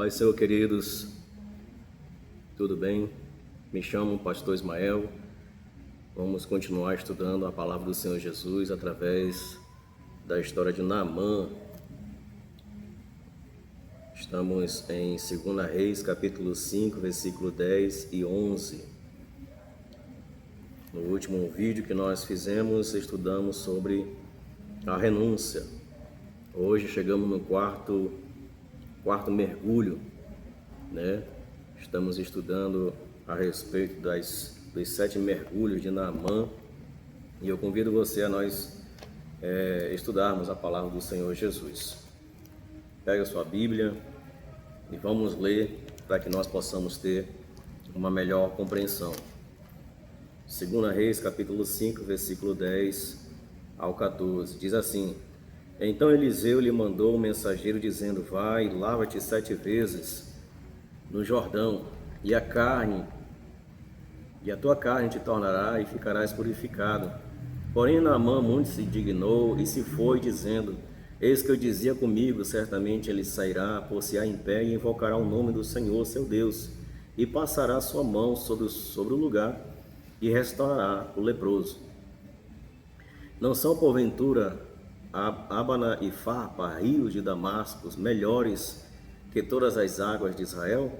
Paz do Senhor, queridos, tudo bem? Me chamo Pastor Ismael. Vamos continuar estudando a palavra do Senhor Jesus através da história de Naamã. Estamos em 2 Reis, capítulo 5, versículo 10 e 11. No último vídeo que nós fizemos, estudamos sobre a renúncia. Hoje chegamos no quarto mergulho, né? Estamos estudando a respeito dos 7 mergulhos de Naamã, e eu convido você a nós estudarmos a palavra do Senhor Jesus. Pega a sua Bíblia e vamos ler para que nós possamos ter uma melhor compreensão. 2 Reis, capítulo 5, versículo 10 ao 14, diz assim: Então Eliseu lhe mandou um mensageiro dizendo: Vai, lava-te 7 vezes no Jordão, e a tua carne te tornará e ficarás purificado. Porém Naamã muito se indignou e se foi, dizendo: Eis que eu dizia comigo, certamente ele sairá, pôr-se-á em pé e invocará o nome do Senhor seu Deus, e passará sua mão sobre o lugar e restaurará o leproso. Não são porventura Abana e Farpa, rios de Damasco, melhores que todas as águas de Israel?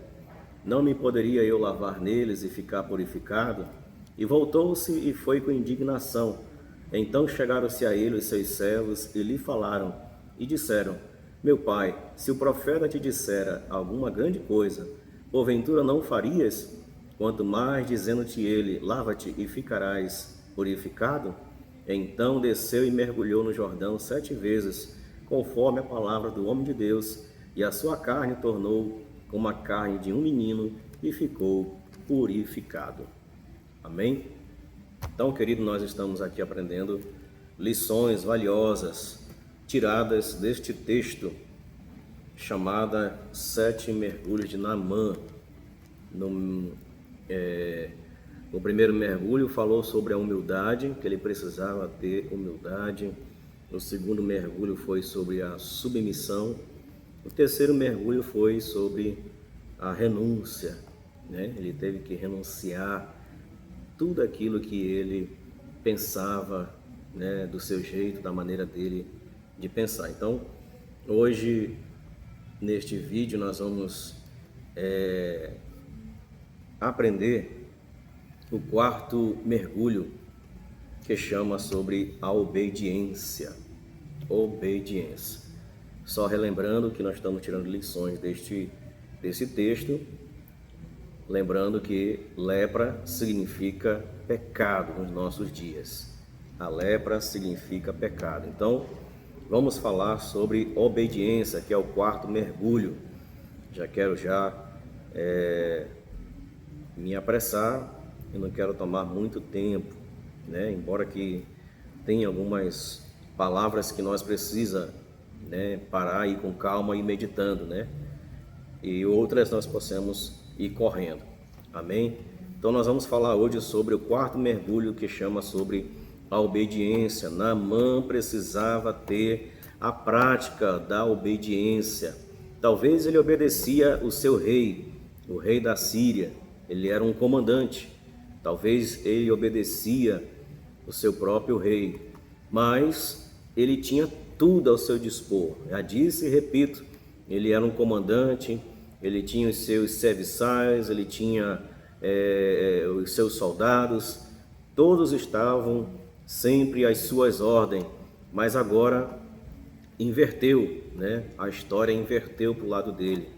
Não me poderia eu lavar neles e ficar purificado? E voltou-se e foi com indignação. Então chegaram-se a ele os seus servos e lhe falaram, e disseram: Meu pai, se o profeta te dissera alguma grande coisa, porventura não farias? Quanto mais dizendo-te ele: Lava-te e ficarás purificado? Então desceu e mergulhou no Jordão 7 vezes, conforme a palavra do homem de Deus, e a sua carne tornou como a carne de um menino, e ficou purificado. Amém? Então, querido, nós estamos aqui aprendendo lições valiosas tiradas deste texto, chamada 7 mergulhos de Naamã. O primeiro mergulho falou sobre a humildade, que ele precisava ter humildade. O segundo mergulho foi sobre a submissão. O terceiro mergulho foi sobre a renúncia, né? Ele teve que renunciar tudo aquilo que ele pensava, né, do seu jeito, da maneira dele de pensar. Então, hoje, neste vídeo, nós vamos aprender o quarto mergulho, que chama sobre a obediência. Obediência. Só relembrando que nós estamos tirando lições desse texto, lembrando que lepra significa pecado nos nossos dias. A lepra significa pecado. Então, vamos falar sobre obediência, que é o quarto mergulho. Já quero me apressar. Eu não quero tomar muito tempo, né? Embora que tenha algumas palavras que nós precisamos, né, parar e ir com calma e meditando, né? E outras nós possamos ir correndo. Amém? Então nós vamos falar hoje sobre o quarto mergulho, que chama sobre a obediência. Naamã precisava ter a prática da obediência. Talvez ele obedecia o seu rei, o rei da Síria. Ele era um comandante. Talvez ele obedecia o seu próprio rei, mas ele tinha tudo ao seu dispor. Já disse e repito, ele era um comandante, ele tinha os seus serviçais, ele tinha os seus soldados, todos estavam sempre às suas ordens, mas agora inverteu, né? A história inverteu para o lado dele.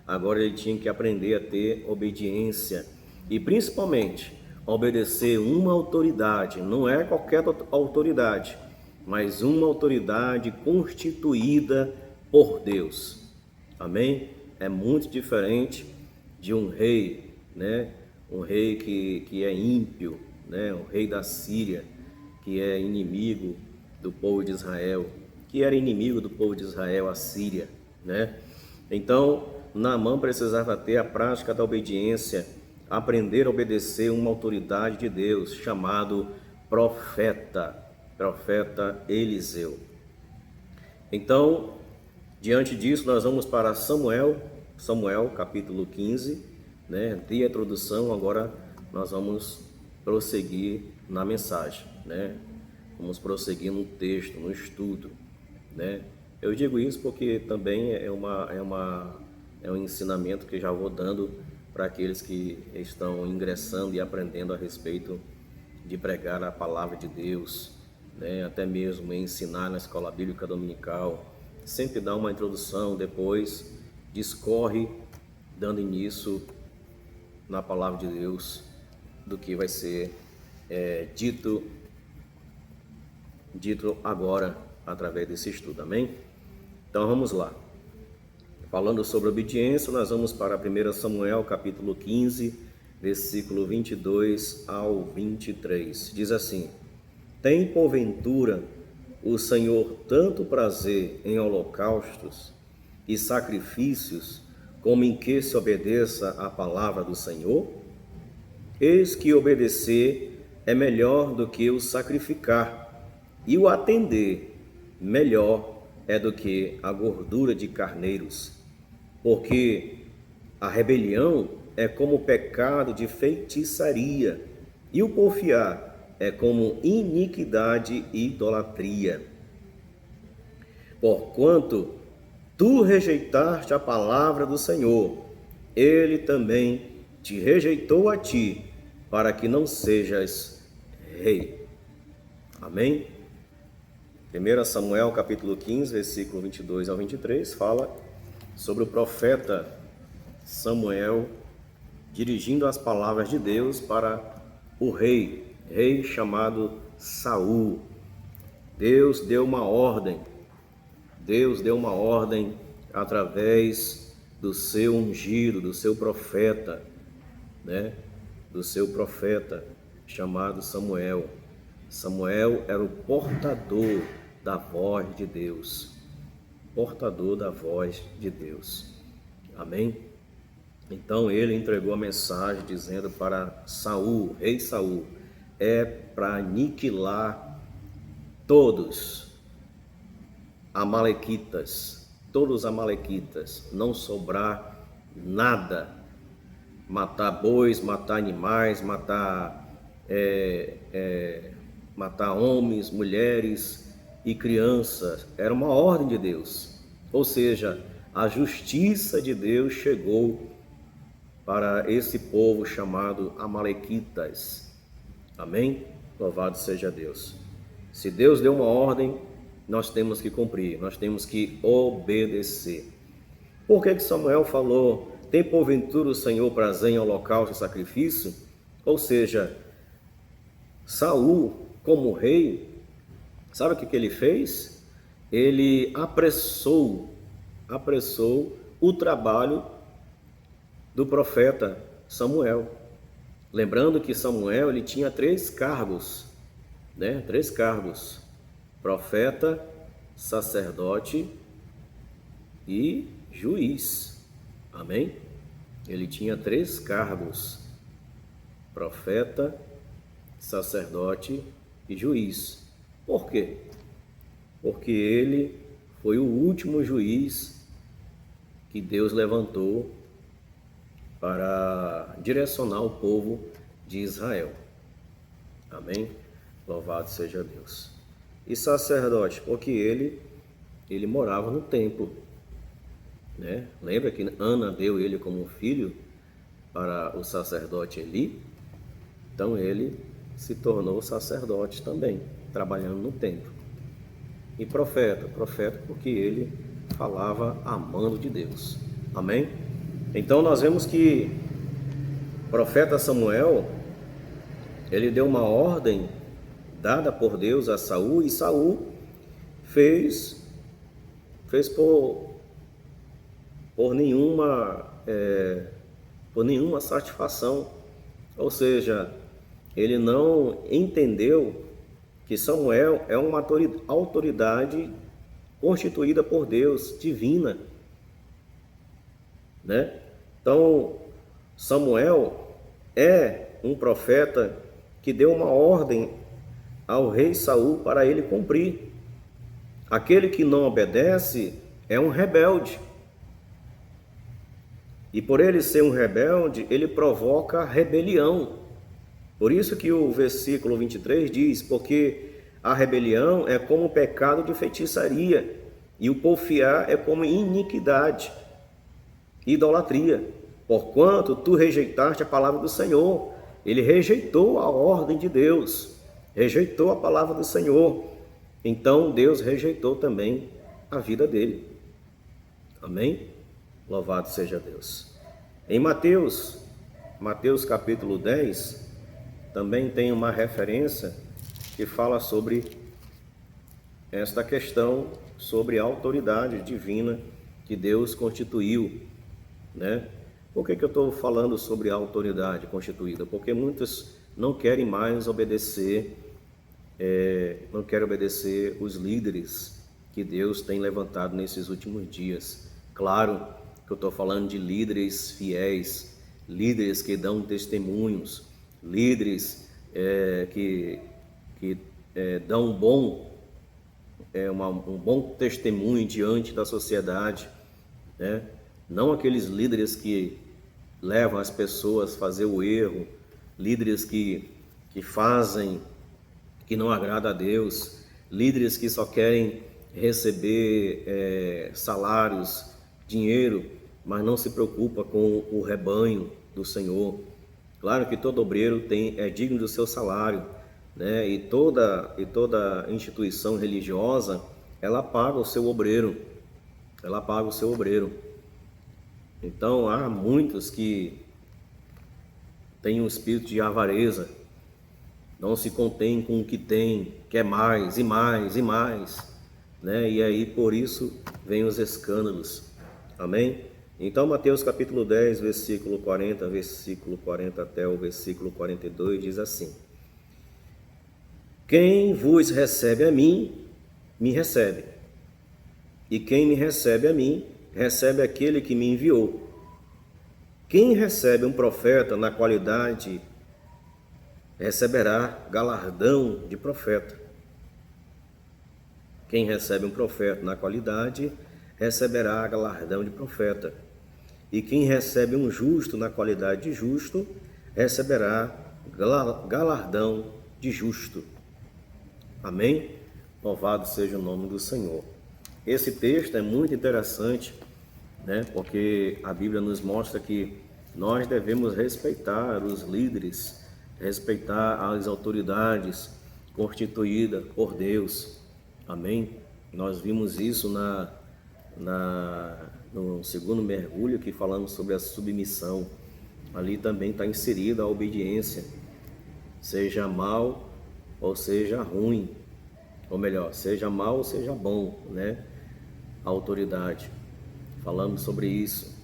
Agora ele tinha que aprender a ter obediência e principalmente obedecer uma autoridade. Não é qualquer autoridade, mas uma autoridade constituída por Deus. Amém? É muito diferente de um rei, né? Um rei que é ímpio, né? Um rei da Síria, que é inimigo do povo de Israel, que era inimigo do povo de Israel, a Síria, né? Então, Naamã precisava ter a prática da obediência, aprender a obedecer uma autoridade de Deus, chamado profeta Eliseu. Então, diante disso, nós vamos para Samuel Samuel, capítulo 15, né? De introdução, agora nós vamos prosseguir na mensagem, né? Vamos prosseguir no texto, no estudo, né? Eu digo isso porque também é um ensinamento que já vou dando para aqueles que estão ingressando e aprendendo a respeito de pregar a palavra de Deus, né? Até mesmo ensinar na escola bíblica dominical. Sempre dá uma introdução, depois discorre, dando início na palavra de Deus do que vai ser dito agora através desse estudo, amém? Então vamos lá. Falando sobre obediência, nós vamos para 1 Samuel capítulo 15, versículo 22 ao 23. Diz assim: Tem porventura o Senhor tanto prazer em holocaustos e sacrifícios, como em que se obedeça à palavra do Senhor? Eis que obedecer é melhor do que o sacrificar, e o atender melhor é do que a gordura de carneiros. Porque a rebelião é como o pecado de feitiçaria, e o porfiar é como iniquidade e idolatria. Porquanto tu rejeitaste a palavra do Senhor, ele também te rejeitou a ti, para que não sejas rei. Amém? 1 Samuel capítulo 15, versículo 22 ao 23, fala sobre o profeta Samuel dirigindo as palavras de Deus para o rei chamado Saul. Deus deu uma ordem através do seu ungido, do seu profeta, né? Do seu profeta chamado Samuel. Samuel era o portador da voz de Deus. Portador da voz de Deus. Amém? Então ele entregou a mensagem dizendo para Saul, rei Saul, para aniquilar todos os amalequitas, não sobrar nada, matar bois, matar animais, matar homens, mulheres e crianças. Era uma ordem de Deus, ou seja, a justiça de Deus chegou para esse povo chamado amalequitas. Amém? Louvado seja Deus. Se Deus deu uma ordem, nós temos que cumprir, nós temos que obedecer. Por que Samuel falou, tem porventura o Senhor prazer em holocausto e sacrifício? Ou seja, Saul, como rei, sabe o que ele fez? Ele apressou o trabalho do profeta Samuel. Lembrando que Samuel ele tinha 3 cargos, né? 3 cargos: profeta, sacerdote e juiz. Amém? Ele tinha 3 cargos: profeta, sacerdote e juiz. Por quê? Porque ele foi o último juiz que Deus levantou para direcionar o povo de Israel. Amém? Louvado seja Deus. E sacerdote, porque ele morava no templo, né? Lembra que Ana deu ele como filho para o sacerdote Eli? Então ele se tornou sacerdote também, trabalhando no templo. E profeta porque ele falava amando de Deus. Amém? Então nós vemos que o profeta Samuel, ele deu uma ordem dada por Deus a Saul, e Saul fez por nenhuma satisfação. Ou seja, ele não entendeu que Samuel é uma autoridade constituída por Deus, divina, né? Então, Samuel é um profeta que deu uma ordem ao rei Saul para ele cumprir. Aquele que não obedece é um rebelde. E por ele ser um rebelde, ele provoca rebelião. Por isso que o versículo 23 diz: porque a rebelião é como o pecado de feitiçaria, e o porfiar é como iniquidade, idolatria. Porquanto tu rejeitaste a palavra do Senhor. Ele rejeitou a ordem de Deus, rejeitou a palavra do Senhor. Então Deus rejeitou também a vida dele. Amém? Louvado seja Deus. Em Mateus capítulo 10, também tem uma referência que fala sobre esta questão, sobre a autoridade divina que Deus constituiu, né? Por que eu estou falando sobre a autoridade constituída? Porque muitos não querem mais obedecer, não querem obedecer os líderes que Deus tem levantado nesses últimos dias. Claro que eu estou falando de líderes fiéis, líderes que dão testemunhos, líderes que dão um bom testemunho diante da sociedade, né? Não aqueles líderes que levam as pessoas a fazer o erro, líderes que fazem, que não agrada a Deus, líderes que só querem receber salários, dinheiro, mas não se preocupa com o rebanho do Senhor. Claro que todo obreiro é digno do seu salário, né? E toda instituição religiosa, ela paga o seu obreiro, Então, há muitos que têm um espírito de avareza, não se contém com o que tem, quer mais e mais e mais, né? E aí, por isso, vem os escândalos. Amém? Então, Mateus capítulo 10, versículo 40 até o versículo 42, diz assim: quem vos recebe a mim, me recebe. E quem me recebe a mim, recebe aquele que me enviou. Quem recebe um profeta na qualidade, receberá galardão de profeta. Quem recebe um profeta na qualidade, receberá galardão de profeta. E quem recebe um justo na qualidade de justo, receberá galardão de justo. Amém? Louvado seja o nome do Senhor. Esse texto é muito interessante, né? Porque a Bíblia nos mostra que nós devemos respeitar os líderes, respeitar as autoridades constituídas por Deus. Amém? Nós vimos isso no segundo mergulho, que falamos sobre a submissão. Ali também está inserida a obediência, seja mal ou seja ruim, ou melhor, seja mal ou seja bom, né? A autoridade. Falamos sobre isso,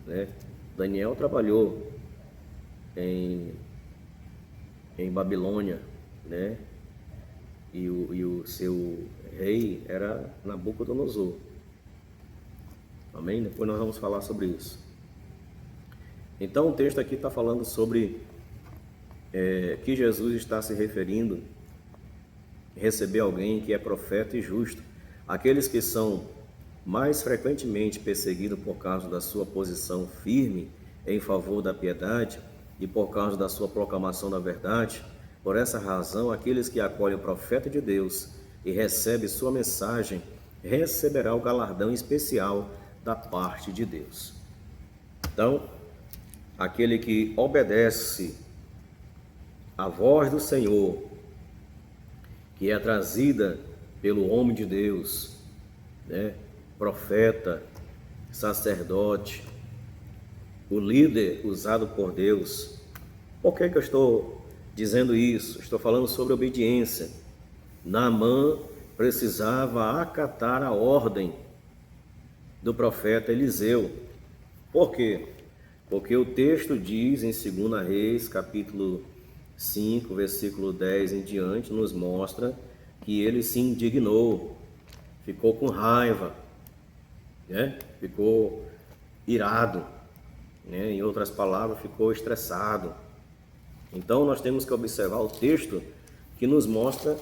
né? Daniel trabalhou em Babilônia, né? E o seu rei era Nabucodonosor. Amém? Depois nós vamos falar sobre isso. Então o texto aqui está falando sobre que Jesus está se referindo a receber alguém que é profeta e justo. Aqueles que são mais frequentemente perseguidos por causa da sua posição firme em favor da piedade e por causa da sua proclamação da verdade. Por essa razão, aqueles que acolhem o profeta de Deus e recebem sua mensagem, receberá o galardão especial da parte de Deus. Então, aquele que obedece à voz do Senhor, que é trazida pelo homem de Deus, né? Profeta, sacerdote, o líder usado por Deus. Por que eu estou dizendo isso? Estou falando sobre obediência. Naamã precisava acatar a ordem do profeta Eliseu. Por quê? Porque o texto diz em 2 Reis, capítulo 5, versículo 10 em diante, nos mostra que ele se indignou, ficou com raiva, né? Ficou irado, né? Em outras palavras, ficou estressado. Então nós temos que observar o texto que nos mostra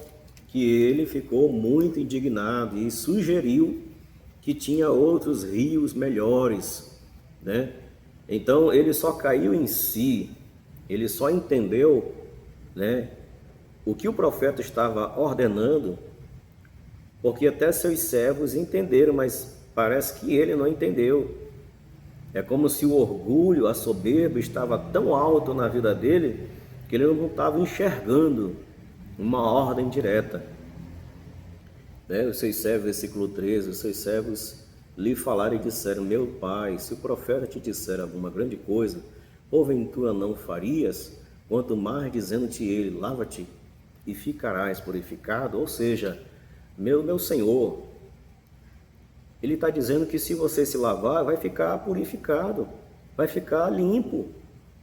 que ele ficou muito indignado e sugeriu que tinha outros rios melhores, né? Então ele só caiu em si, ele só entendeu, né, o que o profeta estava ordenando, porque até seus servos entenderam, mas parece que ele não entendeu. É como se o orgulho, a soberba estava tão alto na vida dele que ele não estava enxergando uma ordem direta. Né? Os seus servos, versículo 13, os seus servos lhe falaram e disseram: meu pai, se o profeta te disser alguma grande coisa, porventura não farias? Quanto mais dizendo-te ele: lava-te e ficarás purificado. Ou seja, meu senhor, ele está dizendo que se você se lavar, vai ficar purificado, vai ficar limpo,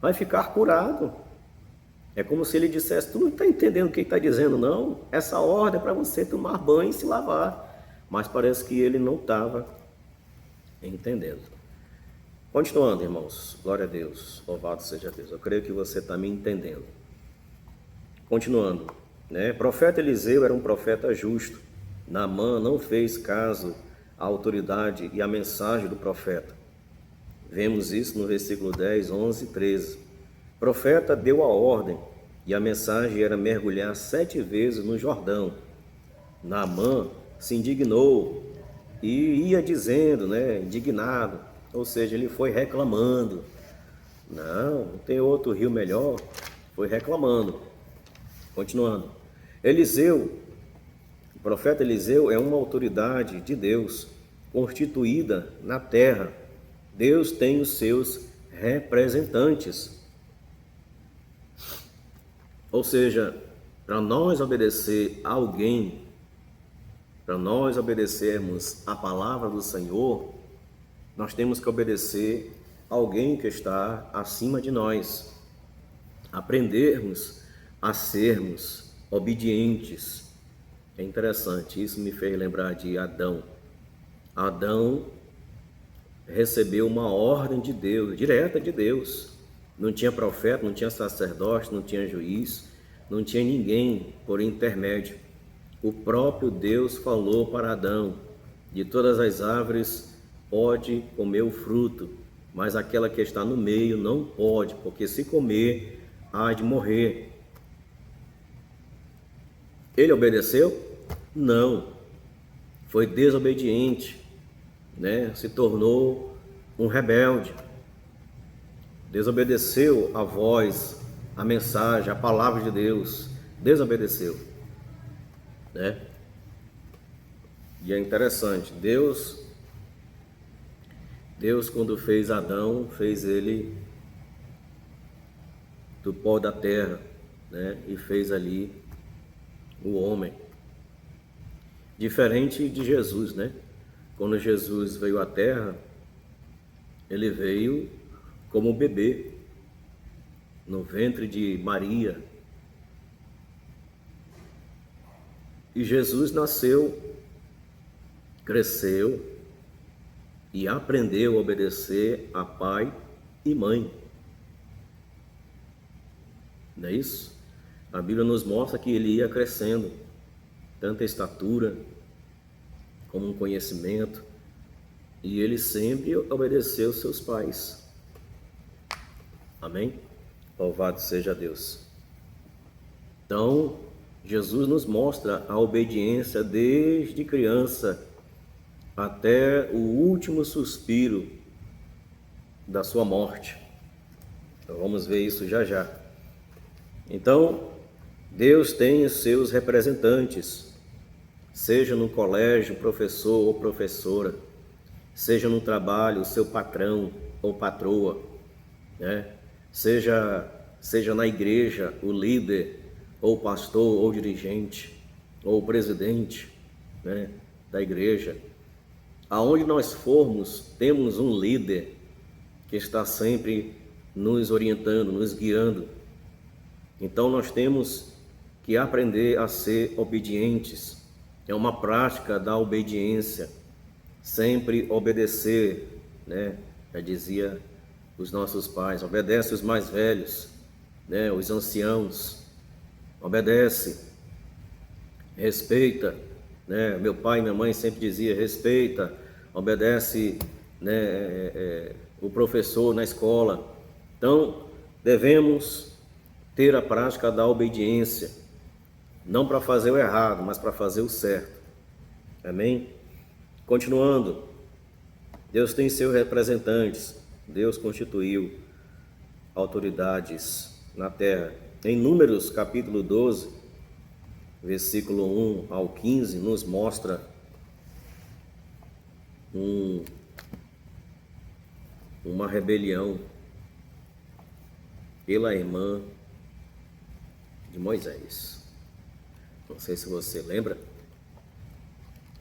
vai ficar curado. É como se ele dissesse: tu não está entendendo o que ele está dizendo, não? Essa ordem é para você tomar banho e se lavar. Mas parece que ele não estava entendendo. Continuando, irmãos, glória a Deus, louvado seja Deus. Eu creio que você está me entendendo. Continuando, né? Profeta Eliseu era um profeta justo. Naamã não fez caso à autoridade e à mensagem do profeta. Vemos isso no versículo 10, 11 e 13. O profeta deu a ordem e a mensagem era mergulhar 7 vezes no Jordão. Naamã se indignou e ia dizendo, né, indignado, ou seja, ele foi reclamando. Não tem outro rio melhor, foi reclamando. Continuando. Eliseu, o profeta Eliseu é uma autoridade de Deus, constituída na terra. Deus tem os seus representantes. Ou seja, para nós obedecer a alguém, para nós obedecermos a palavra do Senhor, nós temos que obedecer a alguém que está acima de nós. Aprendermos a sermos obedientes. É interessante, isso me fez lembrar de Adão. Adão recebeu uma ordem de Deus, direta de Deus. Não tinha profeta, não tinha sacerdote, não tinha juiz, não tinha ninguém por intermédio. O próprio Deus falou para Adão: de todas as árvores pode comer o fruto, mas aquela que está no meio não pode, porque se comer, há de morrer. Ele obedeceu? Não. Foi desobediente, né? Se tornou um rebelde. Desobedeceu a voz, a mensagem, a palavra de Deus. Desobedeceu, né? E é interessante, Deus quando fez Adão, fez ele do pó da terra, né? E fez ali o homem. Diferente de Jesus, né? Quando Jesus veio à terra, ele veio como bebê no ventre de Maria. E Jesus nasceu, cresceu e aprendeu a obedecer a pai e mãe. Não é isso? A Bíblia nos mostra que ele ia crescendo, tanto a estatura como um conhecimento, e ele sempre obedeceu seus pais. Amém? Louvado seja Deus. Então, Jesus nos mostra a obediência desde criança até o último suspiro da sua morte. Então, vamos ver isso já já. Então, Deus tem os seus representantes, seja no colégio, professor ou professora, seja no trabalho, o seu patrão ou patroa, né? Seja na igreja, o líder, ou pastor, ou dirigente, ou presidente, né, da igreja. Aonde nós formos, temos um líder que está sempre nos orientando, nos guiando. Então nós temos que aprender a ser obedientes. É uma prática da obediência, sempre obedecer, né? Já dizia os nossos pais: obedece os mais velhos, né? Os anciãos, obedece, respeita, né? Meu pai e minha mãe sempre dizia: respeita, obedece, né? o professor na escola. Então, devemos ter a prática da obediência, não para fazer o errado, mas para fazer o certo. Amém? Continuando, Deus tem seus representantes, Deus constituiu autoridades na terra. Em Números capítulo 12, versículo 1 ao 15, nos mostra uma rebelião pela irmã de Moisés. Não sei se você lembra.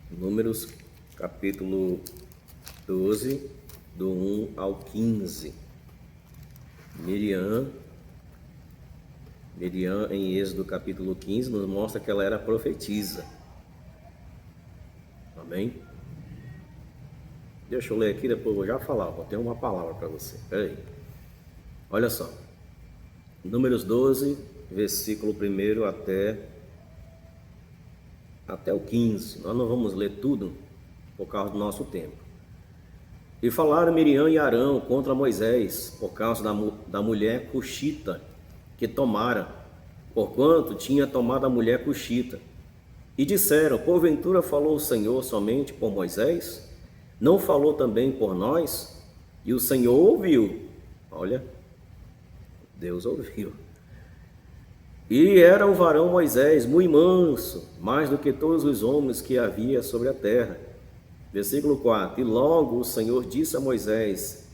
Números capítulo 12, do 1 ao 15. Miriam, em Êxodo capítulo 15, nos mostra que ela era profetisa. Amém? Deixa eu ler aqui, depois eu vou já falar. Vou ter uma palavra para você. Espera aí. Olha só. Números 12, versículo 1 até o 15. Nós não vamos ler tudo por causa do nosso tempo. E falaram Miriam e Arão contra Moisés, por causa da mulher cuxita que tomara, porquanto tinha tomado a mulher cuxita. E disseram, porventura falou o Senhor somente por Moisés? Não falou também por nós? E o Senhor ouviu. Olha, Deus ouviu. E era o varão Moisés muito manso, mais do que todos os homens que havia sobre a terra. Versículo 4. E logo o Senhor disse a Moisés,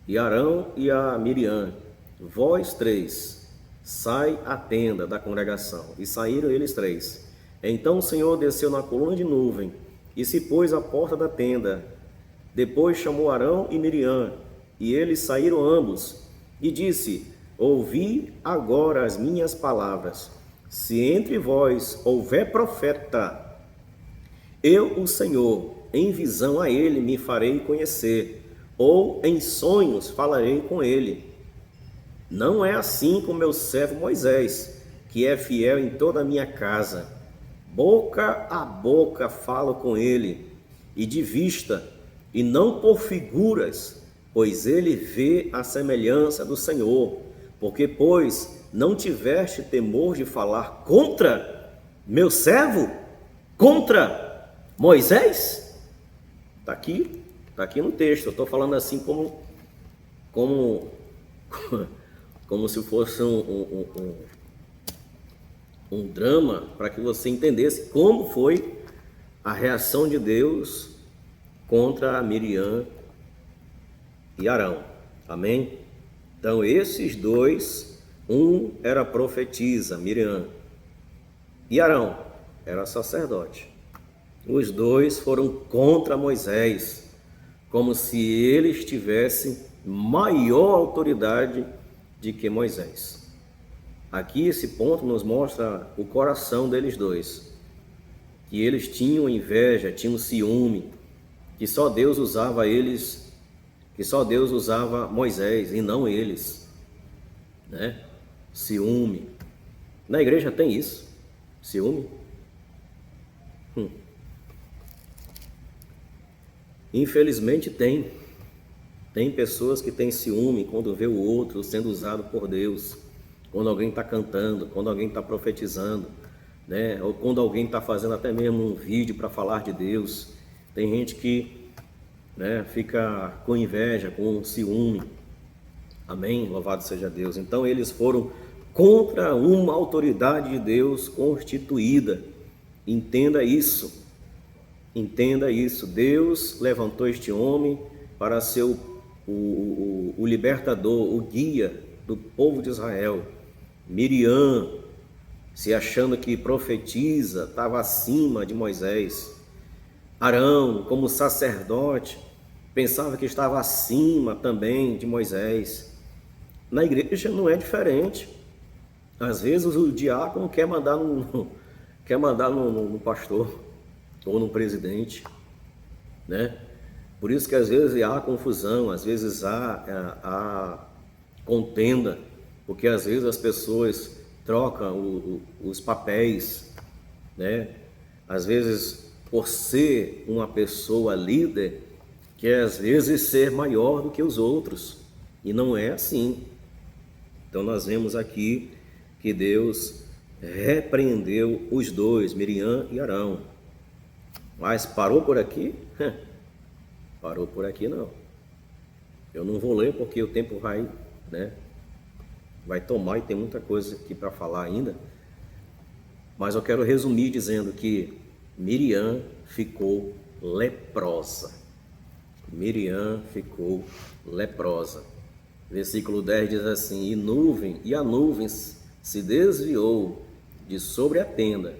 e Arão e a Miriam, vós três, sai à tenda da congregação. E saíram eles três. Então o Senhor desceu na coluna de nuvem e se pôs à porta da tenda. Depois chamou Arão e Miriam, e eles saíram ambos, e disse, ouvi agora as minhas palavras. Se entre vós houver profeta, eu, o Senhor, em visão a ele me farei conhecer, ou em sonhos falarei com ele. Não é assim com meu servo Moisés, que é fiel em toda a minha casa. Boca a boca falo com ele, e de vista, e não por figuras, pois ele vê a semelhança do Senhor. Porque, pois, não tiveste temor de falar contra meu servo? Contra Moisés? Está aqui no texto. Eu estou falando assim como se fosse um drama, para que você entendesse como foi a reação de Deus contra Miriam e Arão. Amém? Então esses dois, um era profetisa, Miriam, e Arão era sacerdote. Os dois foram contra Moisés, como se eles tivessem maior autoridade de que Moisés. Aqui esse ponto nos mostra o coração deles dois, que eles tinham inveja, tinham ciúme, que só Deus usava eles, que só Deus usava Moisés e não eles, né? Ciúme. Na igreja tem isso, ciúme. Infelizmente tem pessoas que têm ciúme quando vê o outro sendo usado por Deus, quando alguém está cantando, quando alguém está profetizando, né? Ou quando alguém está fazendo até mesmo um vídeo para falar de Deus. Tem gente que, né, fica com inveja, com ciúme. Amém? Louvado seja Deus. Então eles foram contra uma autoridade de Deus constituída. Entenda isso. Entenda isso. Deus levantou este homem para ser o libertador, o guia do povo de Israel. Miriam, se achando que profetiza, estava acima de Moisés. Arão, como sacerdote, pensava que estava acima também de Moisés. Na igreja não é diferente. Às vezes o diácono quer mandar no pastor ou no presidente, né? Por isso que às vezes há confusão, às vezes há contenda, porque às vezes as pessoas trocam os papéis, né? Às vezes, por ser uma pessoa líder, quer às vezes ser maior do que os outros, e não é assim. Então nós vemos aqui que Deus repreendeu os dois, Miriam e Arão. Mas parou por aqui? Parou por aqui não. Eu não vou ler porque o tempo vai tomar e tem muita coisa aqui para falar ainda. Mas eu quero resumir dizendo que Miriam ficou leprosa. Miriam ficou leprosa. Versículo 10 diz assim: e a nuvem se desviou de sobre a tenda.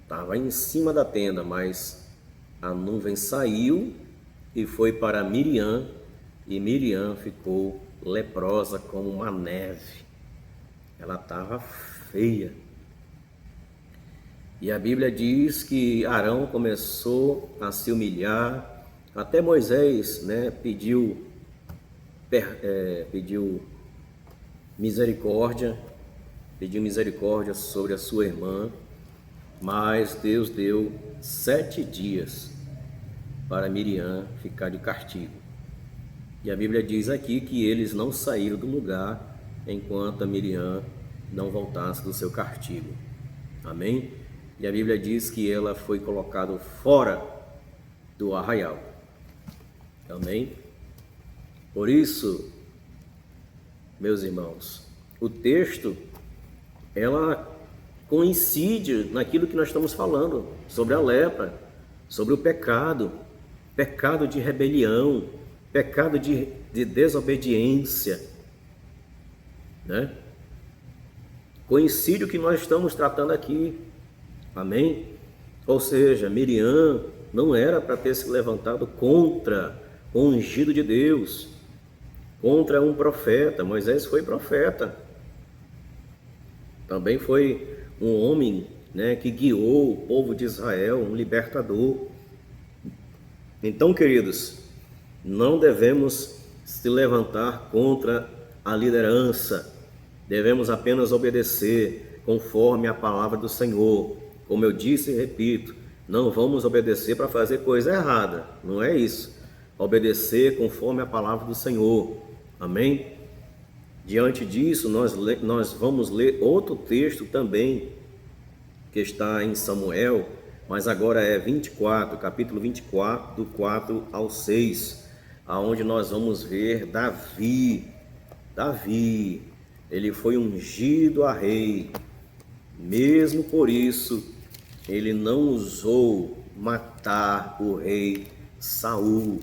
Estava em cima da tenda, mas a nuvem saiu e foi para Miriam, e Miriam ficou leprosa como uma neve. Ela estava feia. E a Bíblia diz que Arão começou a se humilhar, até Moisés pediu misericórdia sobre a sua irmã, mas Deus deu 7 dias para Miriam ficar de castigo. E a Bíblia diz aqui que eles não saíram do lugar enquanto a Miriam não voltasse do seu castigo. Amém? E a Bíblia diz que ela foi colocada fora do arraial. Amém? Por isso, meus irmãos, o texto, ela coincide naquilo que nós estamos falando, sobre a lepra, sobre o pecado de rebelião, pecado de desobediência, Coincide o que nós estamos tratando aqui, amém? Ou seja, Miriam não era para ter se levantado contra o ungido de Deus, contra um profeta. Moisés foi profeta, também foi um homem que guiou o povo de Israel, um libertador. Então, queridos, não devemos se levantar contra a liderança, devemos apenas obedecer conforme a palavra do Senhor. Como eu disse e repito, não vamos obedecer para fazer coisa errada, não é isso. Obedecer conforme a palavra do Senhor, amém? Diante disso, nós vamos ler outro texto também, que está em Samuel, mas agora é capítulo 24, do 4 ao 6, aonde nós vamos ver Davi, ele foi ungido a rei, mesmo por isso, ele não ousou matar o rei Saul,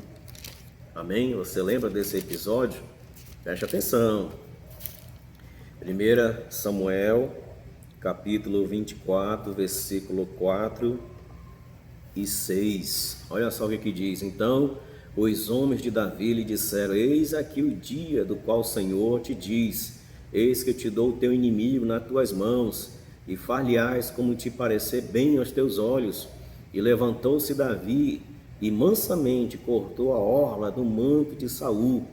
amém? Você lembra desse episódio? Preste atenção. 1 Samuel, capítulo 24, versículo 4 e 6. Olha só o que diz. Então, os homens de Davi lhe disseram: eis aqui o dia do qual o Senhor te diz: eis que te dou o teu inimigo nas tuas mãos, e far-lhe-ás como te parecer bem aos teus olhos. E levantou-se Davi, e mansamente cortou a orla do manto de Saul.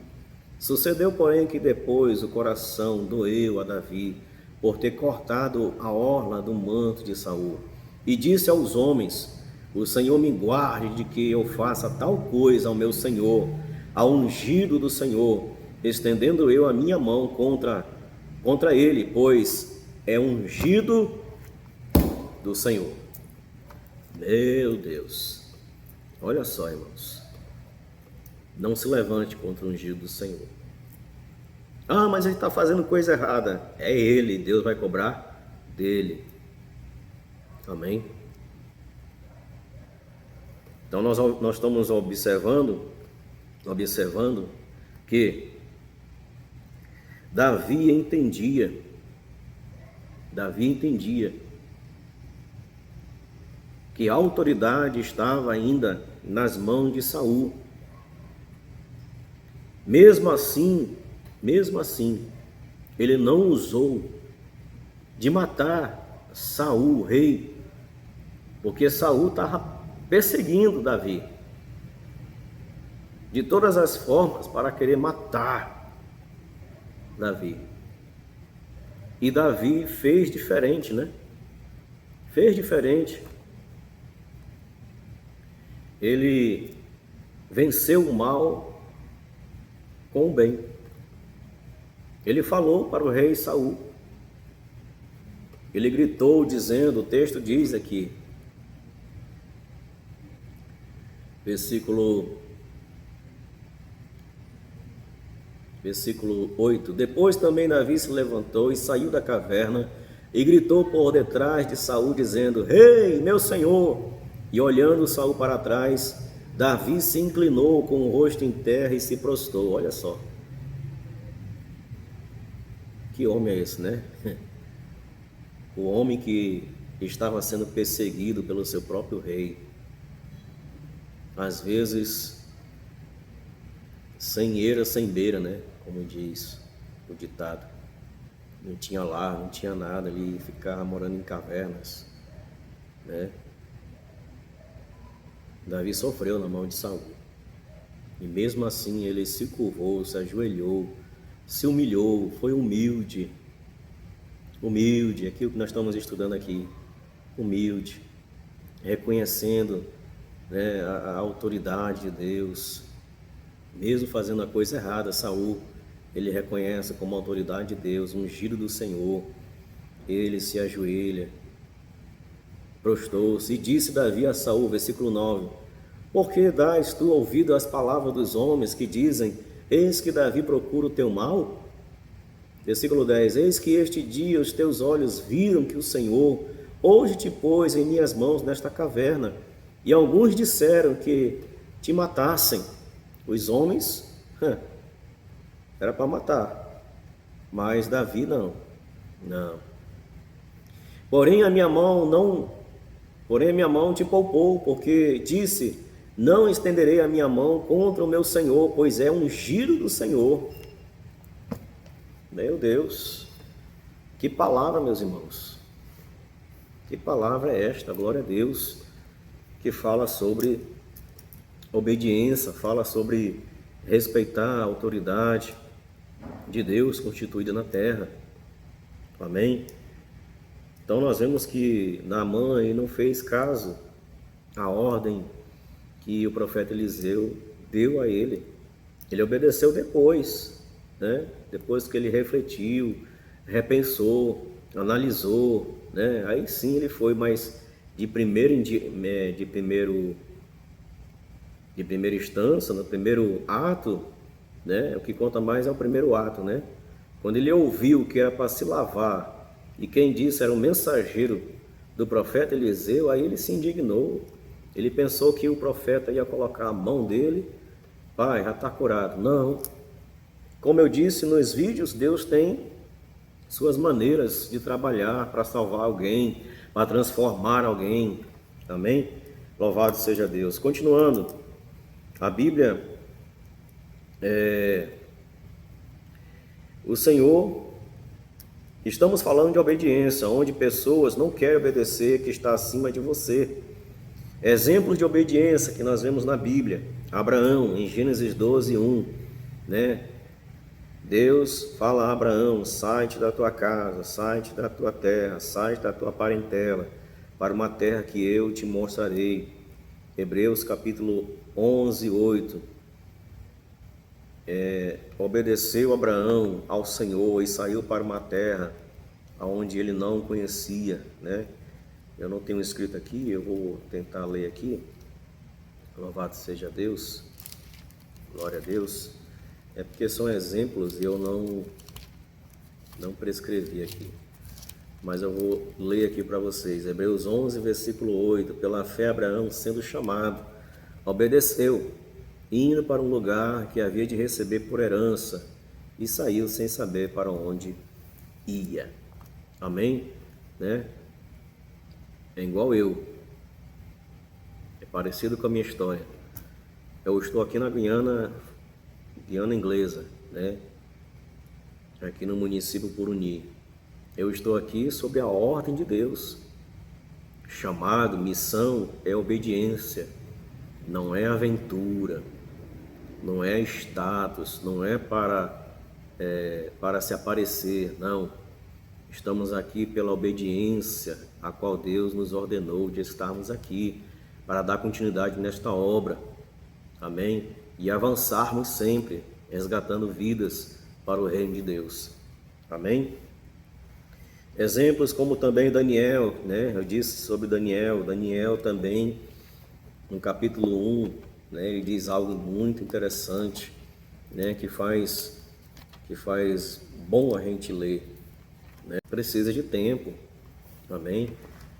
Sucedeu, porém, que depois o coração doeu a Davi, por ter cortado a orla do manto de Saul. E disse aos homens: o Senhor me guarde de que eu faça tal coisa ao meu Senhor, ao ungido do Senhor, estendendo eu a minha mão contra ele, pois é ungido do Senhor. Meu Deus, olha só, irmãos, não se levante contra o ungido do Senhor. Ah, mas ele está fazendo coisa errada. É ele, Deus vai cobrar dele. Amém? Então nós estamos observando que Davi entendia que a autoridade estava ainda nas mãos de Saul. Mesmo assim, ele não usou de matar Saul, o rei, porque Saul estava perseguindo Davi de todas as formas para querer matar Davi. E Davi fez diferente, Fez diferente. Ele venceu o mal com o bem. Ele falou para o rei Saul. Ele gritou dizendo, o texto diz aqui, versículo 8. Depois também Davi se levantou e saiu da caverna e gritou por detrás de Saul, dizendo: Rei, meu senhor! E olhando Saul para trás, Davi se inclinou com o rosto em terra e se prostrou. Olha só. Que homem é esse, né? O homem que estava sendo perseguido pelo seu próprio rei. Às vezes, sem eira, sem beira, né? Como diz o ditado. Não tinha lar, não tinha nada ali, ficava morando em cavernas, né? Davi sofreu na mão de Saul. E mesmo assim ele se curvou, se ajoelhou, se humilhou, foi humilde. Humilde, aquilo que nós estamos estudando aqui. Humilde, reconhecendo, né, a autoridade de Deus. Mesmo fazendo a coisa errada, Saul, ele reconhece como autoridade de Deus, ungido do Senhor. Ele se ajoelha, prostrou-se e disse Davi a Saul, versículo 9: Por que dás tu ouvido às palavras dos homens que dizem: Eis que Davi procura o teu mal? Versículo 10: Eis que este dia os teus olhos viram que o Senhor hoje te pôs em minhas mãos nesta caverna, e alguns disseram que te matassem. Os homens, era para matar, mas Davi não. Porém a minha mão te poupou, porque disse: Não estenderei a minha mão contra o meu Senhor, pois é ungido do Senhor. Meu Deus, que palavra, meus irmãos. Que palavra é esta? Glória a Deus, que fala sobre obediência, fala sobre respeitar a autoridade de Deus constituída na terra. Amém? Então nós vemos que Naamã não fez caso à ordem que o profeta Eliseu deu a ele. Ele obedeceu depois, né? Depois que ele refletiu, repensou, analisou, né? Aí sim ele foi, mas de primeira instância, no primeiro ato, né? O que conta mais é o primeiro ato, né? Quando ele ouviu que era para se lavar, e quem disse era um mensageiro do profeta Eliseu, aí ele se indignou. Ele pensou que o profeta ia colocar a mão dele, pai, já está curado. Não. Como eu disse nos vídeos, Deus tem suas maneiras de trabalhar para salvar alguém, para transformar alguém. Amém? Louvado seja Deus. Continuando, a Bíblia, o Senhor, estamos falando de obediência, onde pessoas não querem obedecer que está acima de você. Exemplos de obediência que nós vemos na Bíblia. Abraão, em Gênesis 12:1, né? Deus fala a Abraão: sai-te da tua casa, sai-te da tua terra, sai-te da tua parentela, para uma terra que eu te mostrarei. Hebreus capítulo 11:8. Obedeceu Abraão ao Senhor e saiu para uma terra onde ele não conhecia, né? Eu não tenho escrito aqui, eu vou tentar ler aqui. Louvado seja Deus, glória a Deus. É porque são exemplos e eu não prescrevi aqui. Mas eu vou ler aqui para vocês. Hebreus 11, versículo 8. Pela fé Abraão, sendo chamado, obedeceu, indo para um lugar que havia de receber por herança, e saiu sem saber para onde ia. Amém? Né? É igual eu. É parecido com a minha história. Eu estou aqui na Guiana Inglesa, né? Aqui no município Puruni. Eu estou aqui sob a ordem de Deus. Chamado, missão é obediência, não é aventura, não é status, não é para se aparecer, não. Estamos aqui pela obediência a qual Deus nos ordenou de estarmos aqui, para dar continuidade nesta obra. amém? E avançarmos sempre, resgatando vidas para o reino de Deus, amém? Exemplos como também Daniel, né? Eu disse sobre Daniel também, no capítulo 1, né? Ele diz algo muito interessante, né? Que faz bom a gente ler, né? Precisa de tempo, amém?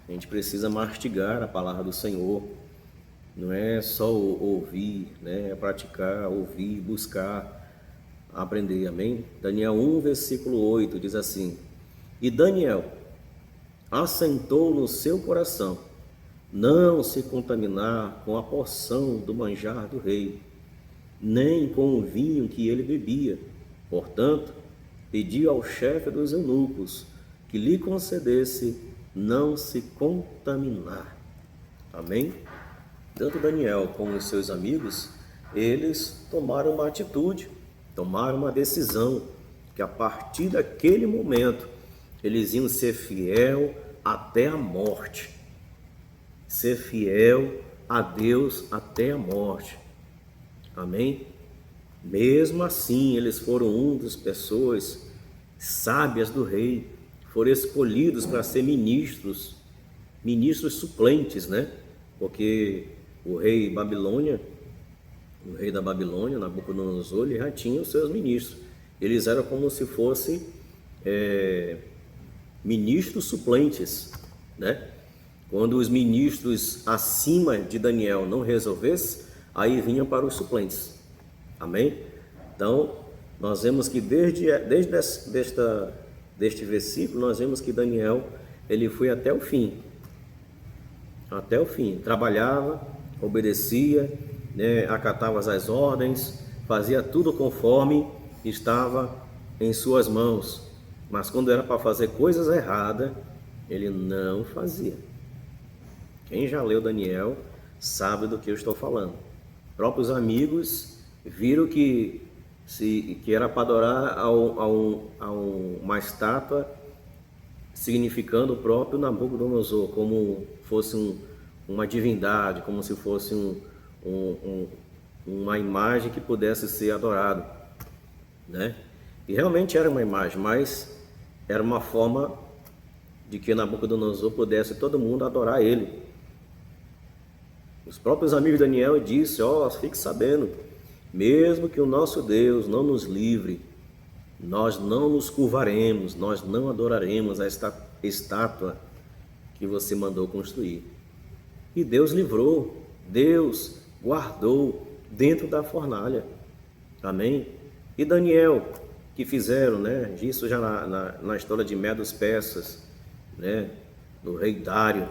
A gente precisa mastigar a palavra do Senhor, não é só ouvir, né? É praticar, ouvir, buscar, aprender, amém? Daniel 1, versículo 8 diz assim: E Daniel assentou no seu coração não se contaminar com a porção do manjar do rei, nem com o vinho que ele bebia. Portanto, pediu ao chefe dos eunucos que lhe concedesse não se contaminar. Amém? Tanto Daniel como os seus amigos, eles tomaram uma atitude, tomaram uma decisão, que a partir daquele momento, eles iam ser fiel até a morte. Ser fiel a Deus até a morte. Amém? Mesmo assim, eles foram uma das pessoas sábias do rei, foram escolhidos para ser ministros suplentes, né? Porque o rei da Babilônia, Nabucodonosor, ele já tinha os seus ministros. Eles eram como se fossem ministros suplentes, né? Quando os ministros acima de Daniel não resolvessem, aí vinha para os suplentes. Amém? Então, nós vemos que desde deste versículo, nós vemos que Daniel, ele foi até o fim. Até o fim. Trabalhava, obedecia, né, acatava as ordens, fazia tudo conforme estava em suas mãos. Mas quando era para fazer coisas erradas, ele não fazia. Quem já leu Daniel sabe do que eu estou falando. Próprios amigos viram que era para adorar a uma estátua significando o próprio Nabucodonosor, como fosse uma divindade, como se fosse uma imagem que pudesse ser adorada, né? E realmente era uma imagem, mas era uma forma de que Nabucodonosor pudesse todo mundo adorar ele. Os próprios amigos de Daniel disseram: fique sabendo, mesmo que o nosso Deus não nos livre, nós não nos curvaremos, nós não adoraremos a estátua que você mandou construir. E Deus livrou, Deus guardou dentro da fornalha. Amém? E Daniel, que fizeram, né? Isso já na história de Medos Persas, né? Do rei Dário,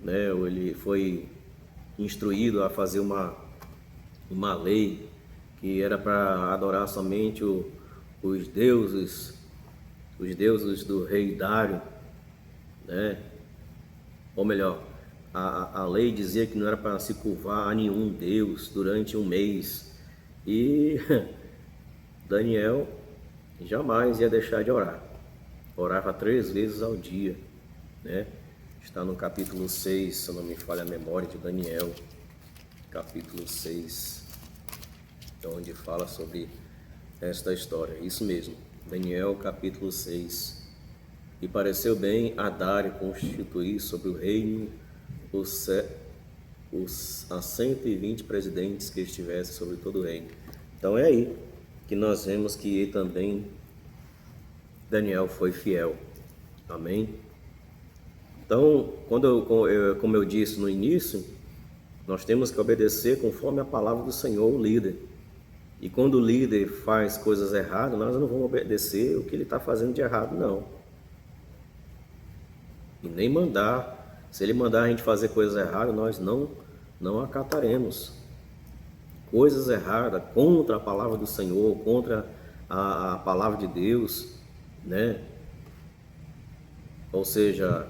né? Ele foi instruído a fazer uma lei que era para adorar somente os deuses do rei Dário, né? Ou melhor, a lei dizia que não era para se curvar a nenhum deus durante um mês. E Daniel jamais ia deixar de orar. Orava 3 vezes ao dia, né? Está no capítulo 6, se eu não me falha a memória, de Daniel, capítulo 6, onde fala sobre esta história. Isso mesmo, Daniel, capítulo 6. E pareceu bem a Dário constituir sobre o reino as 120 presidentes que estivessem sobre todo o reino. Então é aí que nós vemos que também Daniel foi fiel. Amém? Então, como eu disse no início, nós temos que obedecer conforme a palavra do Senhor, o líder. E quando o líder faz coisas erradas, nós não vamos obedecer o que ele está fazendo de errado, não. E nem mandar. Se ele mandar a gente fazer coisas erradas, nós não acataremos. Coisas erradas contra a palavra do Senhor, contra a palavra de Deus, né? Ou seja,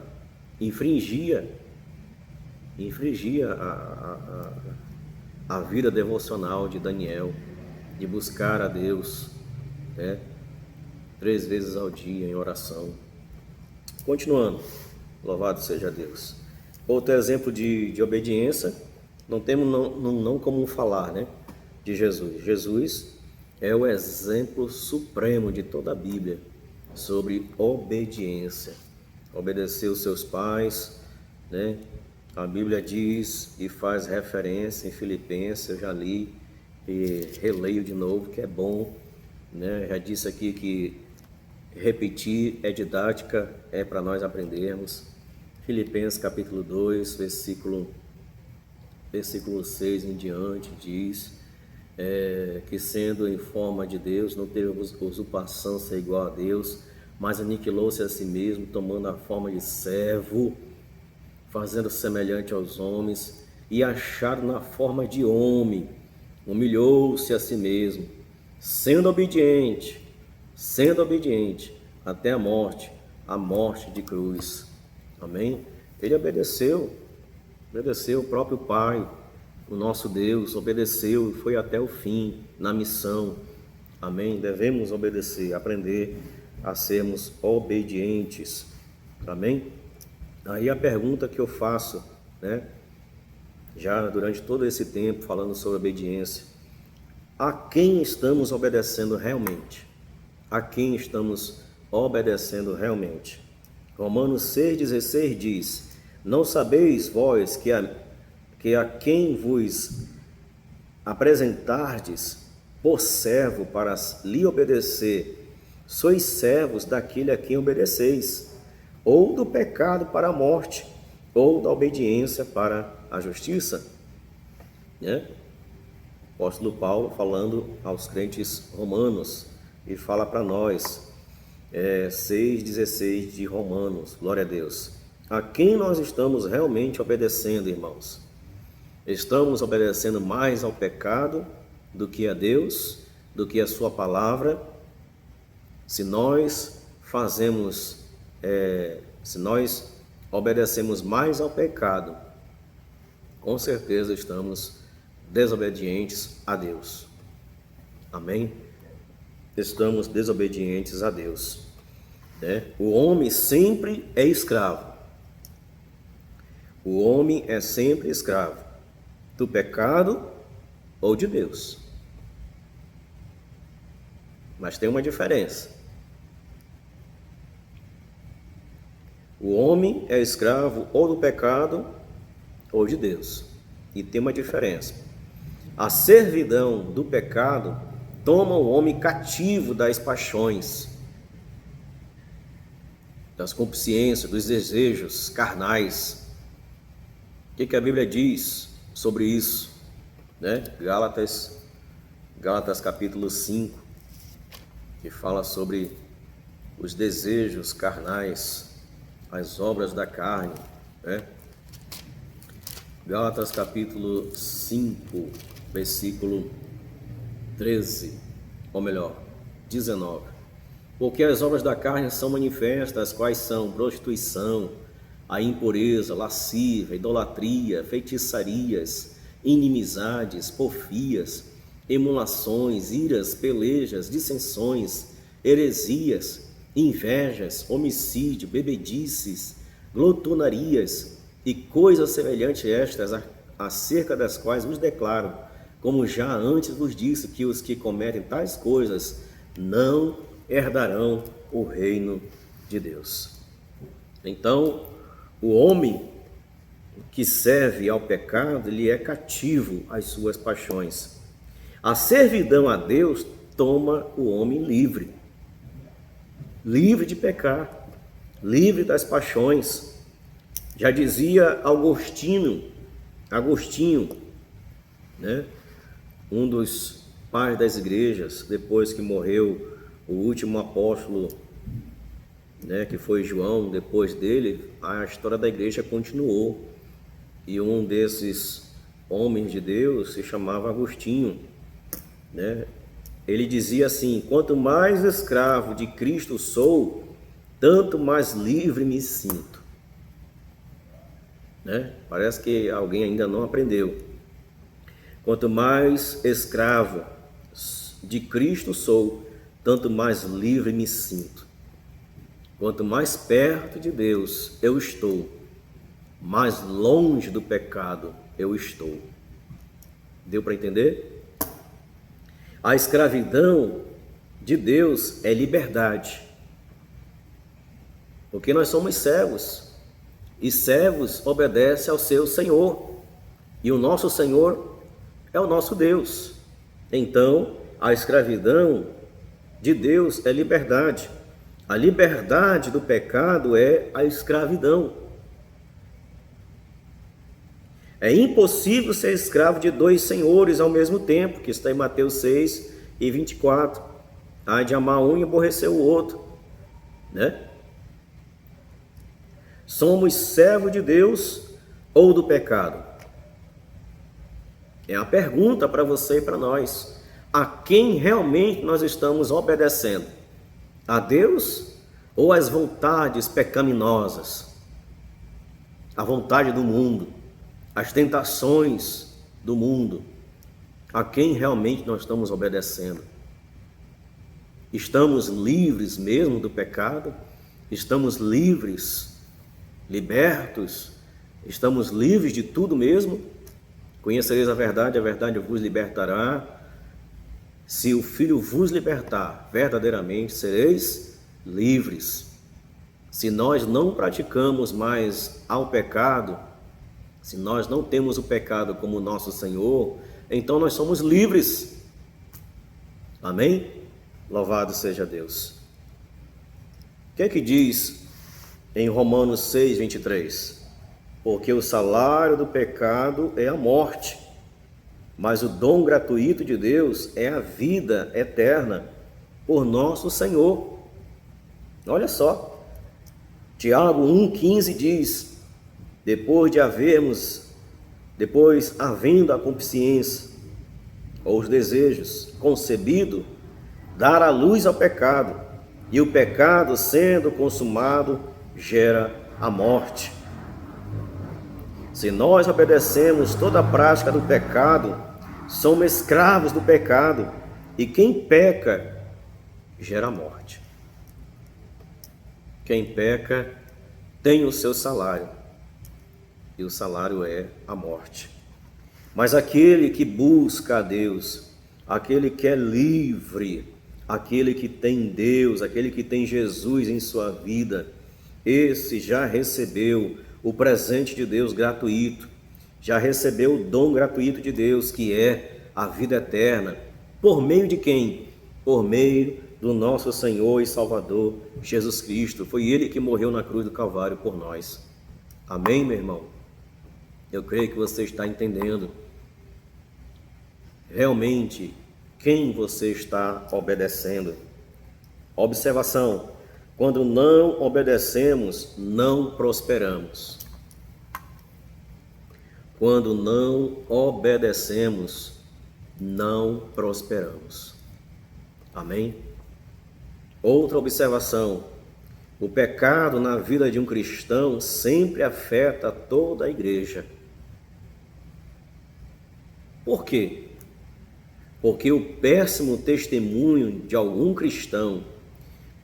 infringia a vida devocional de Daniel, de buscar a Deus, né? 3 vezes ao dia em oração. Continuando, louvado seja Deus. Outro exemplo de obediência não temos não como falar, né, de Jesus. Jesus é o exemplo supremo de toda a Bíblia sobre obediência. Obedecer os seus pais, né? A Bíblia diz e faz referência em Filipenses, eu já li e releio de novo, que é bom, né? Já disse aqui que repetir é didática, é para nós aprendermos. Filipenses capítulo 2, versículo 6 em diante, diz que sendo em forma de Deus, não teve usurpação ser igual a Deus, mas aniquilou-se a si mesmo, tomando a forma de servo, fazendo semelhante aos homens, e achado na forma de homem, humilhou-se a si mesmo, sendo obediente até a morte de cruz. Amém? Ele obedeceu o próprio Pai, o nosso Deus, obedeceu e foi até o fim na missão. Amém? Devemos obedecer, aprender a sermos obedientes. Amém? Aí a pergunta que eu faço, né, já durante todo esse tempo falando sobre obediência, a quem estamos obedecendo realmente? A quem estamos obedecendo realmente? Romanos 6,16 diz: não sabeis vós que a quem vos apresentardes por servo para lhe obedecer, sois servos daquele a quem obedeceis, ou do pecado para a morte, ou da obediência para a justiça. Né? O apóstolo Paulo falando aos crentes romanos, e fala para nós, 6,16 de Romanos, glória a Deus. A quem nós estamos realmente obedecendo, irmãos? Estamos obedecendo mais ao pecado do que a Deus, do que a sua palavra? Se nós obedecemos mais ao pecado, com certeza estamos desobedientes a Deus. Amém? Estamos desobedientes a Deus. Né? O homem sempre é escravo. O homem é sempre escravo do pecado ou de Deus. Mas tem uma diferença. O homem é escravo ou do pecado ou de Deus. E tem uma diferença. A servidão do pecado toma o homem cativo das paixões, das concupiscências, dos desejos carnais. O que a Bíblia diz sobre isso? Né? Gálatas capítulo 5, que fala sobre os desejos carnais, as obras da carne. Né? Gálatas capítulo 5, versículo 13, ou melhor, 19. Porque as obras da carne são manifestas, quais são? Prostituição, a impureza, lascívia, idolatria, feitiçarias, inimizades, porfias, emulações, iras, pelejas, dissensões, heresias, invejas, homicídio, bebedices, glotonarias e coisas semelhantes a estas, acerca das quais vos declaro, como já antes vos disse, que os que cometem tais coisas não herdarão o reino de Deus. Então, o homem que serve ao pecado, ele é cativo às suas paixões. A servidão a Deus toma o homem livre de pecar, livre das paixões. Já dizia Agostinho, né? Um dos pais das igrejas, depois que morreu o último apóstolo, né, que foi João. Depois dele, a história da igreja continuou, e um desses homens de Deus se chamava Agostinho, né? Ele dizia assim: quanto mais escravo de Cristo sou, tanto mais livre me sinto. Né? Parece que alguém ainda não aprendeu. Quanto mais escravo de Cristo sou, tanto mais livre me sinto. Quanto mais perto de Deus eu estou, mais longe do pecado eu estou. Deu para entender? A escravidão de Deus é liberdade. Porque nós somos servos. E servos obedecem ao seu Senhor. E o nosso Senhor é o nosso Deus. Então, a escravidão de Deus é liberdade. A liberdade do pecado é a escravidão. É impossível ser escravo de dois senhores ao mesmo tempo, que está em Mateus 6 e 24. Há de amar um e aborrecer o outro, né? Somos servos de Deus ou do pecado? É a pergunta para você e para nós. A quem realmente nós estamos obedecendo? A Deus ou às vontades pecaminosas? A vontade do mundo, as tentações do mundo? A quem realmente nós estamos obedecendo? Estamos livres mesmo do pecado? Estamos livres, libertos? Estamos livres de tudo mesmo? Conhecereis a verdade vos libertará. Se o Filho vos libertar, verdadeiramente sereis livres. Se nós não praticamos mais ao pecado, se nós não temos o pecado como nosso Senhor, então nós somos livres. Amém? Louvado seja Deus. O que é que diz em Romanos 6, 23? Porque o salário do pecado é a morte, mas o dom gratuito de Deus é a vida eterna por nosso Senhor. Olha só, Tiago 1,15 diz: depois havendo a consciência ou os desejos concebido, dar à luz ao pecado, e o pecado, sendo consumado, gera a morte. Se nós obedecemos toda a prática do pecado, somos escravos do pecado, e quem peca gera morte. Quem peca tem o seu salário, e o salário é a morte. Mas aquele que busca a Deus, aquele que é livre, aquele que tem Deus, aquele que tem Jesus em sua vida, esse já recebeu o presente de Deus gratuito, já recebeu o dom gratuito de Deus, que é a vida eterna. Por meio de quem? Por meio do nosso Senhor e Salvador Jesus Cristo. Foi Ele que morreu na cruz do Calvário por nós. Amém, meu irmão? Eu creio que você está entendendo realmente quem você está obedecendo. Observação: quando não obedecemos, não prosperamos. Quando não obedecemos, não prosperamos. Amém? Outra observação: o pecado na vida de um cristão sempre afeta toda a igreja. Por quê? Porque o péssimo testemunho de algum cristão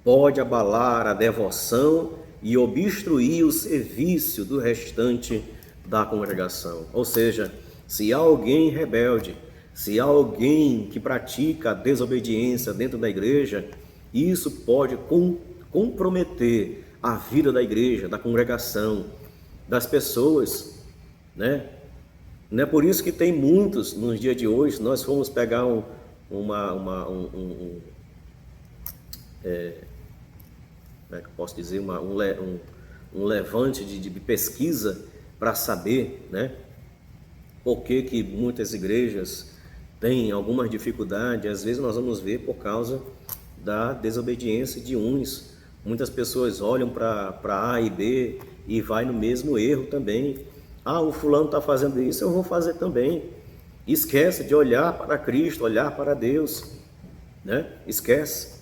pode abalar a devoção e obstruir o serviço do restante da congregação. Ou seja, se há alguém rebelde, se há alguém que pratica a desobediência dentro da igreja, isso pode comprometer a vida da igreja, da congregação, das pessoas, né? Não é por isso que tem muitos nos dias de hoje. Nós fomos pegar como é que eu posso dizer, um levante de pesquisa para saber, né, por que muitas igrejas têm algumas dificuldades. Às vezes nós vamos ver por causa da desobediência de uns. Muitas pessoas olham para A e B e vai no mesmo erro também. Ah, o fulano está fazendo isso, eu vou fazer também. Esquece de olhar para Cristo, olhar para Deus, né? Esquece.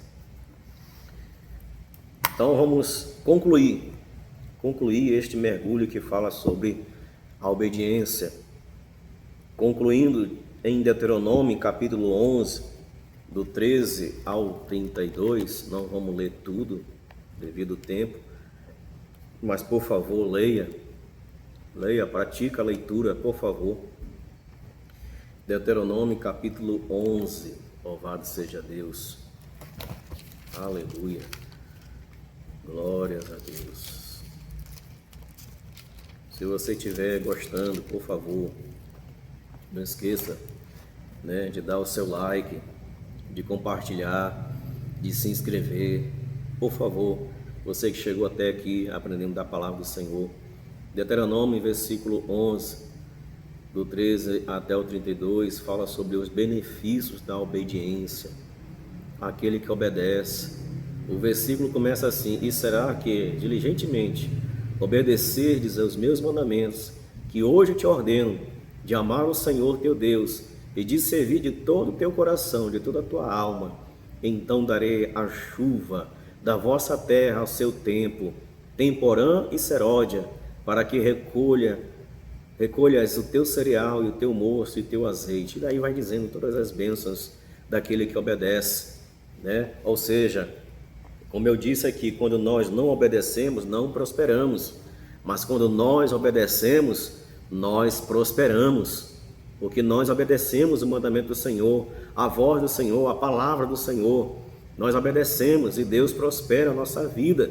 Então vamos concluir este mergulho que fala sobre a obediência. Concluindo em Deuteronômio, capítulo 11, do 13 ao 32, não vamos ler tudo, devido ao tempo, mas por favor leia, pratique a leitura, por favor. Deuteronômio capítulo 11. Louvado seja Deus. Aleluia. Glórias a Deus. Se você estiver gostando, por favor, não esqueça, de dar o seu like, de compartilhar, de se inscrever. Por favor, você que chegou até aqui aprendendo da palavra do Senhor. Deuteronômio, versículo 11, do 13 até o 32, fala sobre os benefícios da obediência, aquele que obedece. O versículo começa assim: e será que diligentemente obedecerdes aos meus mandamentos, que hoje te ordeno, de amar o Senhor teu Deus, e de servir de todo o teu coração, de toda a tua alma, então darei a chuva da vossa terra ao seu tempo, temporã e seródia, para que recolhas o teu cereal e o teu mosto e o teu azeite. E daí vai dizendo todas as bênçãos daquele que obedece, Ou seja, como eu disse aqui, quando nós não obedecemos, não prosperamos. Mas quando nós obedecemos, nós prosperamos. Porque nós obedecemos o mandamento do Senhor, a voz do Senhor, a palavra do Senhor. Nós obedecemos e Deus prospera a nossa vida.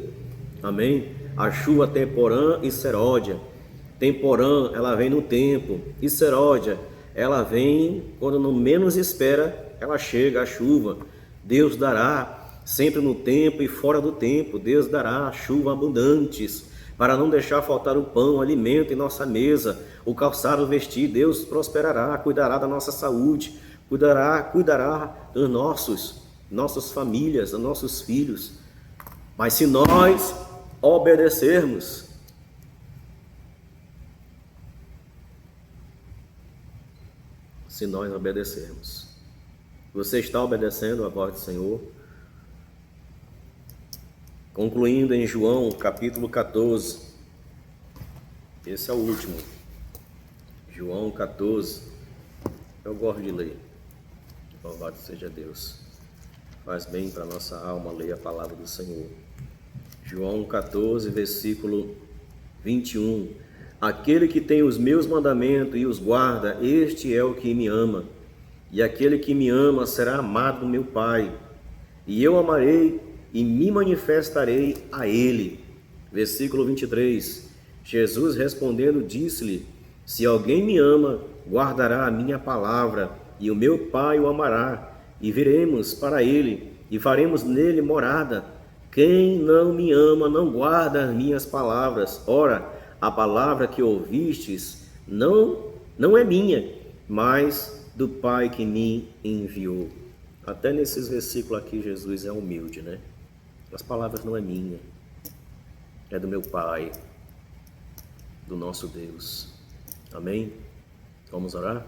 Amém? A chuva temporã e seródia. Temporã, ela vem no tempo, e seródia, ela vem quando não menos espera, ela chega, a chuva. Deus dará sempre no tempo e fora do tempo. Deus dará chuva abundantes, para não deixar faltar o pão, o alimento em nossa mesa, o calçado, o vestir. Deus prosperará, cuidará da nossa saúde, cuidará dos nossas famílias, dos nossos filhos. Mas se nós obedecermos, você está obedecendo a voz do Senhor? Concluindo em João capítulo 14, esse é o último, João 14, eu gosto de ler, louvado seja Deus, faz bem para nossa alma ler a palavra do Senhor. João 14, versículo 21, aquele que tem os meus mandamentos e os guarda, este é o que me ama, e aquele que me ama será amado do meu Pai, e eu amarei e me manifestarei a ele. Versículo 23, Jesus respondendo disse-lhe, se alguém me ama, guardará a minha palavra, e o meu Pai o amará, e viremos para ele, e faremos nele morada. Quem não me ama, não guarda as minhas palavras. Ora, a palavra que ouvistes não é minha, mas do Pai que me enviou. Até nesses versículos aqui, Jesus é humilde, As palavras não é minha, é do meu Pai, do nosso Deus. Amém? Vamos orar?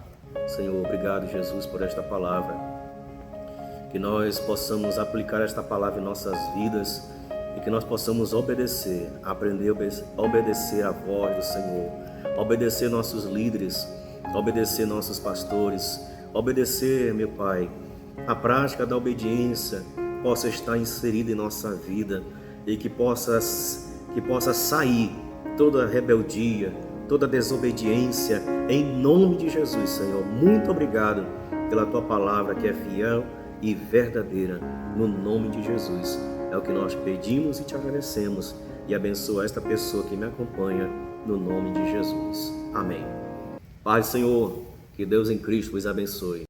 Senhor, obrigado, Jesus, por esta palavra. Que nós possamos aplicar esta palavra em nossas vidas e que nós possamos obedecer, aprender a obedecer a voz do Senhor, obedecer nossos líderes, obedecer nossos pastores, obedecer, meu Pai, a prática da obediência possa estar inserida em nossa vida e que possa sair toda rebeldia, toda desobediência, em nome de Jesus, Senhor. Muito obrigado pela Tua palavra que é fiel e verdadeira, no nome de Jesus. É o que nós pedimos e Te agradecemos, e abençoa esta pessoa que me acompanha, no nome de Jesus. Amém. Pai, Senhor, que Deus em Cristo os abençoe.